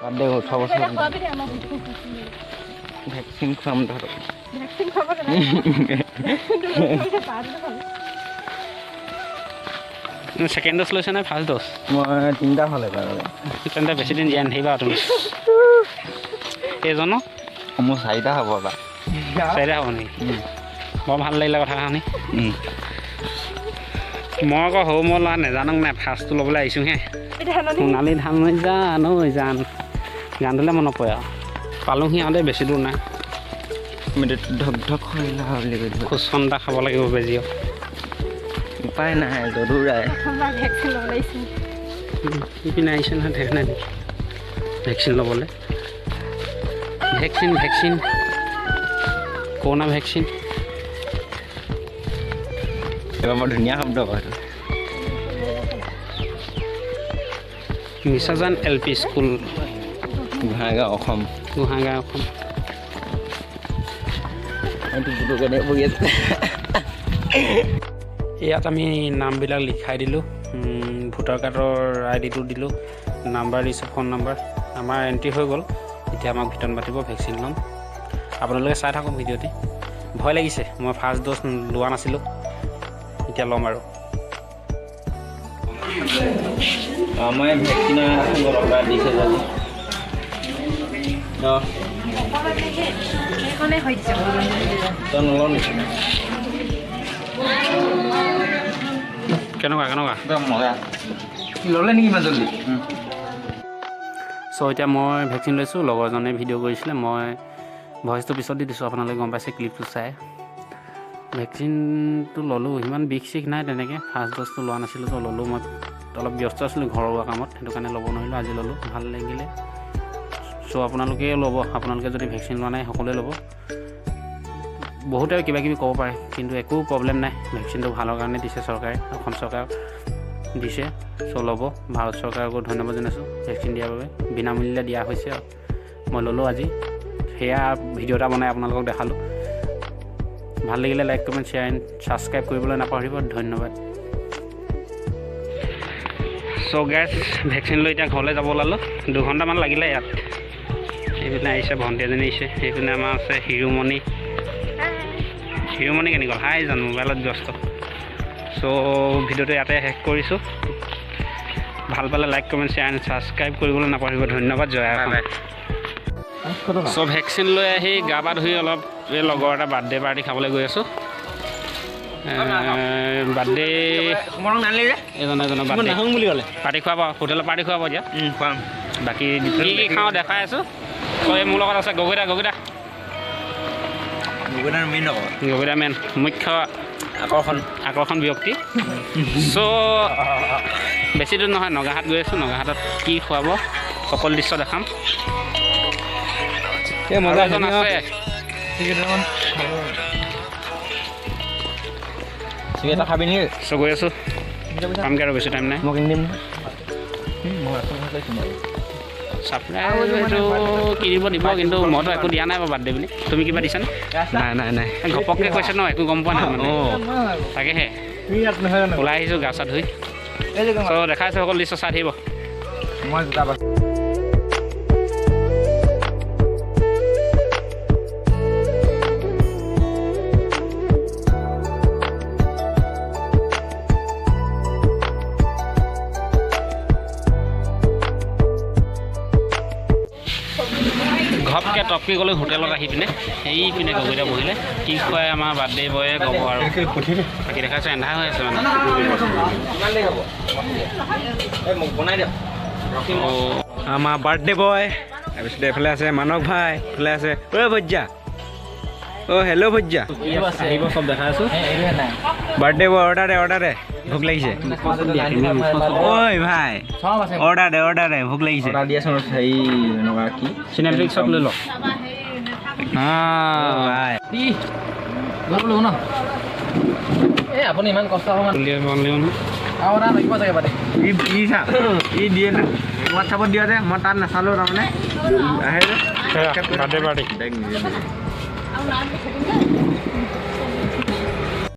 বাদে 18 বছৰ ভেকচিন খুৱাম ধৰক সেকেন্ড ডোজ লৈছে নে ফাৰ্ষ্ট ডোজ মই তিনিটা হ'লে বাৰু তেন্তে বেছি দিন জীয়াই নাথাকিবা তুমি কেইজন মোৰ 4টা হ'ব বা 4টা হ'ব নেকি বৰ ভাল লাগিলে কথাখিনি মই আকৌ সৰু মই ল'ৰা নেজানো নাই ফাৰ্ষ্টটো ল'বলৈ আহিছোঁ হে সোণালী ধান জান গানটোলৈ মনত পৰে আৰু পালোঁ সিহঁতে বেছি দূৰ নাই ধক ধক কৰিলা বুলি কৈ দিব খোজখন এটা খাব লাগিব বেজিও উপায় নাই জৰুৰাই পিনে আহিছে নহয় দেখা নাই ভেকচিন ল'বলৈ ভেকচিন কৰোণা ভেকচিন এবাৰ বৰ ধুনীয়া শব্দ বাৰু মিছাজান LP স্কুল গোহাঁইগাঁও অসম এইটো বুটুকনে বহি আছে ইয়াত আমি নামবিলাক লিখাই দিলোঁ ভোটাৰ কাৰ্ডৰ ID-টো দিলোঁ নাম্বাৰ দিছোঁ ফোন নাম্বাৰ আমাৰ এণ্ট্ৰি হৈ গ'ল এতিয়া আমাক ভিতৰত মাতিব ভেকচিন ল'ম আপোনালোকে চাই থাকক ভিডিঅ'টি ভয় লাগিছে মই ফাৰ্ষ্ট ড'জ লোৱা নাছিলোঁ এতিয়া ল'ম আৰু আমাৰ ভেকচিনৰ অৰ্ডাৰ দিছে যদি তই নলওঁ নেকি কেনেকুৱা একদম মজা ল'লে নেকি ইমান জল্দি চ' এতিয়া মই ভেকচিন লৈছোঁ লগৰজনে ভিডিঅ' কৰিছিলে মই ভইচটো পিছত দি দিছোঁ আপোনালোকে গম পাইছে ক্লিপটো চাই ভেকচিনটো ল'লোঁ ইমান বিষ চিষ নাই তেনেকৈ ফাৰ্ষ্ট ড'জটো লোৱা নাছিলোঁ তো ল'লোঁ মই অলপ ব্যস্ত আছিলোঁ ঘৰুৱা কামত সেইটো কাৰণে ল'ব নোৱাৰিলোঁ আজি ল'লোঁ ভাল লাগিলে চ' আপোনালোকেও ল'ব আপোনালোকে যদি ভেকচিন লোৱা নাই সকলোৱে ল'ব বহুতে কিবাকিবি ক'ব পাৰে কিন্তু একো প্ৰব্লেম নাই ভেকচিনটো ভালৰ কাৰণে দিছে চৰকাৰে অসম চৰকাৰ দিছে চ' ল'ব ভাৰত চৰকাৰকো ধন্যবাদ জনাইছোঁ ভেকচিন দিয়াৰ বাবে বিনামূল্যে দিয়া হৈছে আৰু মই ল'লোঁ আজি সেয়া ভিডিঅ' এটা বনাই আপোনালোকক দেখালোঁ ভাল লাগিলে like comment share and subscribe কৰিবলৈ নাপাহৰিব ধন্যবাদ চ' গেছ ভেকচিন লৈ এতিয়া ঘৰলৈ যাব ওলালোঁ 2 ঘণ্টামান লাগিলে ইয়াত এইপিনে আহিছে ভণ্টি এজনী আহিছে এইপিনে আমাৰ আছে হিৰোমণি কেনেকুৱা হাই জানো মোবাইলত ব্যস্ত চ' ভিডিঅ'টো ইয়াতে শেষ কৰিছোঁ ভাল পালে like comment share and subscribe কৰিবলৈ নাপাহৰিব ধন্যবাদ জয় অসম চ' ভেকচিন লৈ আহি গা পা ধুই অলপ এই লগৰ এটা বাৰ্থডে পাৰ্টি খাবলৈ গৈ আছোঁ বাৰ্থডে এজনৰ বাৰ্থডে বুলি ক'লে পাৰ্টি খুৱাব হোটেলত পাৰ্টি খুৱাব এতিয়া খুৱাম বাকী কি খাওঁ দেখাই আছোঁ চ' মোৰ লগত আছে গগৈদা মেইন মুখ্য আকৰ্ষণ ব্যক্তি চ' বেছি দূৰ নহয় নগাহাট গৈ আছোঁ নগাহাটত কি খুৱাব সকলো দৃশ্য দেখাম এজন আছে চিগাৰেট খাবি নেকি চ' গৈ আছোঁ পামগৈ আৰু বেছি টাইম নাই মই কিনি দিম ছাৰপ্ৰাইজটো কিনিব দিব কিন্তু মইতো একো দিয়া নাই বাৰু বাৰ্থডে বুলি তুমি কিবা দিছানে নাই ঘপককৈ কৈছে ন একো গম পোৱা নাই মানে তাকেহে ওলাই আহিছোঁ গা চা ধুই চ' দেখাইছোঁ সকলো দৃশ্য চাই থাকিব মই জোতা ঘপকৈ টপকৈ গ'লে হোটেলত আহি পিনে সেইপিনে গগৈদা বহিলে কি খুৱাই আমাৰ বাৰ্থডে বয়ে ক'ব আৰু বাকী দেখাইছোঁ এন্ধাৰ হৈ আছে মানে আমাৰ বাৰ্থডে বয় তাৰপিছতে এইফালে আছে মানক ভাই এইফালে আছে ভজ্জা হেল্ল' ভজ্জা আহিব চব দেখাই আছোঁ বাৰ্থডে বয় অৰ্ডাৰ দে ভোক লাগিছে ঐ ভাই অৰ্ডাৰ দে ভোক লাগিছে দিয়াচোন হেৰি এনেকুৱা কি চিনেমেটিক চব লৈ লওক ভাই ন এই আপুনি ইমান কষ্ট হ'ব ই দিয়ে হোৱাটছআপত দিয়া যে মই তাত নাচালোঁ তাৰমানে আহে যে বাৰ্থডে পাৰ্টি